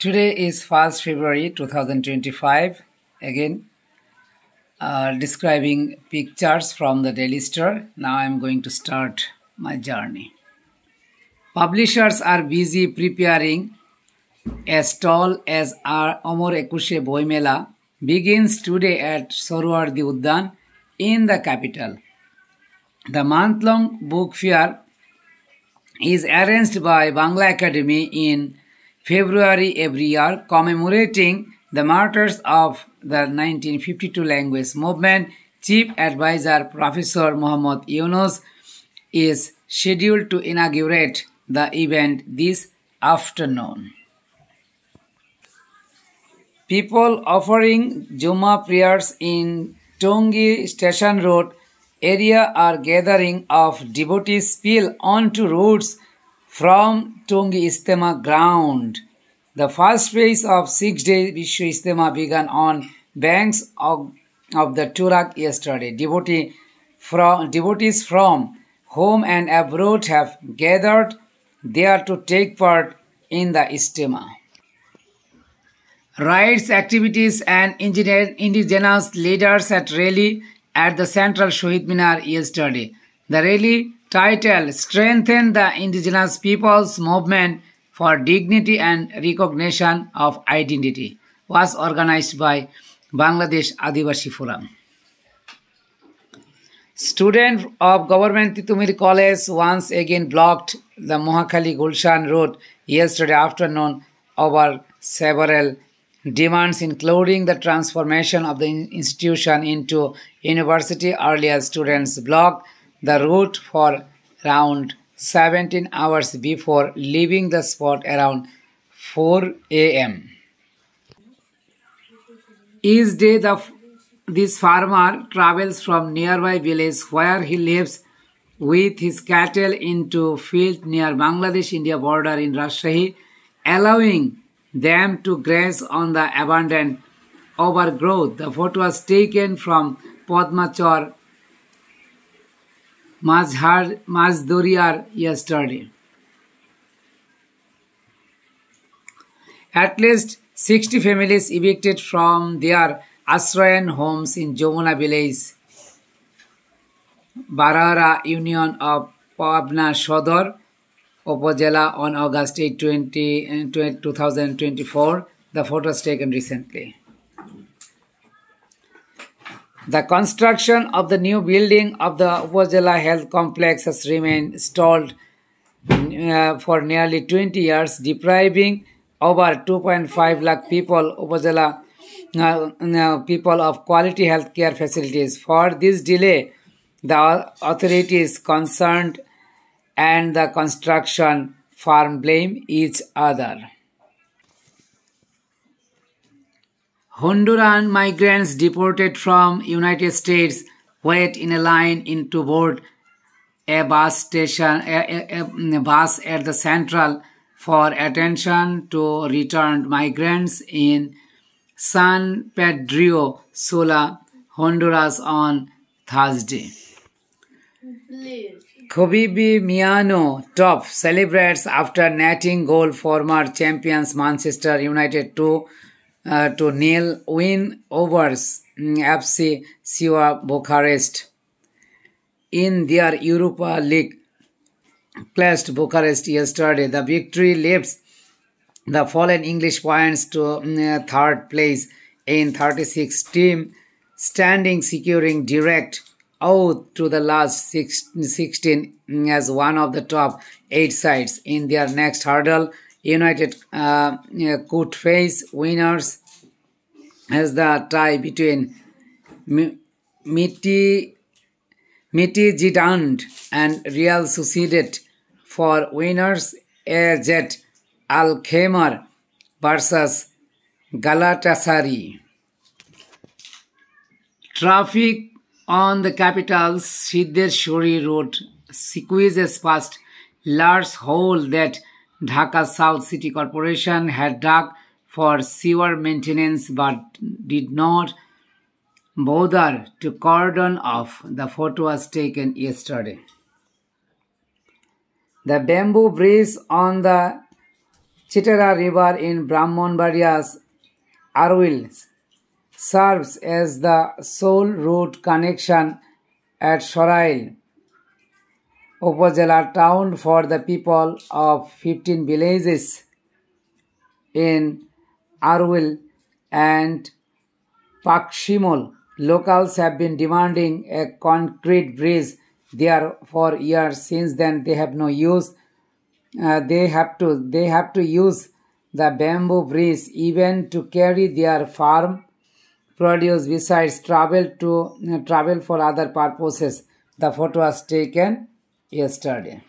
Today is 1st February 2025. Again, describing pictures from the Daily Star. Now I am going to start my journey. Publishers are busy preparing a stall as our Amar Ekushe Boi Mela begins today at Sohrawardi Udyan in the capital. The month-long book fair is arranged by Bangla Academy in February every year, commemorating the martyrs of the 1952 language movement. Chief Advisor Professor Muhammad Yunus is scheduled to inaugurate the event this afternoon. People offering Juma prayers in Tongi Station Road area are gathering of devotees spill onto roads from Tongi Ijtema ground. The first phase of 6-day Vishwa Ijtema began on banks of the Turak yesterday. Devotees from home and abroad have gathered there to take part in the Ijtema. Rights activities and indigenous leaders at rally at the Central Shohid Minar yesterday. The rally, titled Strengthen the Indigenous Peoples Movement for Dignity and Recognition of Identity, was organized by Bangladesh Adivasi Forum. Students of Government Titumiri College once again blocked the Mohakhali Gulshan Road yesterday afternoon over several demands, including the transformation of the institution into university. Earlier, students blocked the route for around 17 hours before leaving the spot around 4 a.m. Each day, this farmer travels from nearby village where he lives with his cattle into field near Bangladesh-India border in Rajshahi, allowing them to graze on the abundant overgrowth. The photo was taken from Padmachar Mazdoriyar yesterday. At least 60 families evicted from their Asrayan homes in Jomuna village, Barara Union of Pabna Shodor, Upazila on August 8, 2024. The photos taken recently. The construction of the new building of the Upazila Health Complex has remained stalled for nearly 20 years, depriving over 2.5 lakh people, Upazila people of quality health care facilities. For this delay, the authorities concerned and the construction firm blame each other. Honduran migrants deported from United States wait in a line to board a bus station, a bus at the Central for attention to returned migrants in San Pedro Sula, Honduras on Thursday. Kobbie top celebrates after netting goal. Former champions Manchester United 2-0 win over FC Steaua Bucharest in their Europa League clashed Bucharest yesterday. The victory lifts the fallen English points to third place in 36 team standing, securing direct out to the last 16 as one of the top 8 sides. In their next hurdle, United could face winners as the tie between Midtjylland and Real Sociedad. For winners, AZ Alkmaar versus Galatasaray. Traffic on the capital's Siddheshwari Road squeezes past large hole that Dhaka South City Corporation had dug for sewer maintenance but did not bother to cordon off. The photo was taken yesterday. The bamboo bridge on the Chitara River in Brahmanbaria's Arwil serves as the sole route connection at Sorail Upazila town for the people of 15 villages in Arwil and Pakshimol. Locals have been demanding a concrete bridge there for years. Since then, they have no use. They have to use the bamboo bridge even to carry their farm produce. Besides, travel for other purposes. The photo was taken yesterday.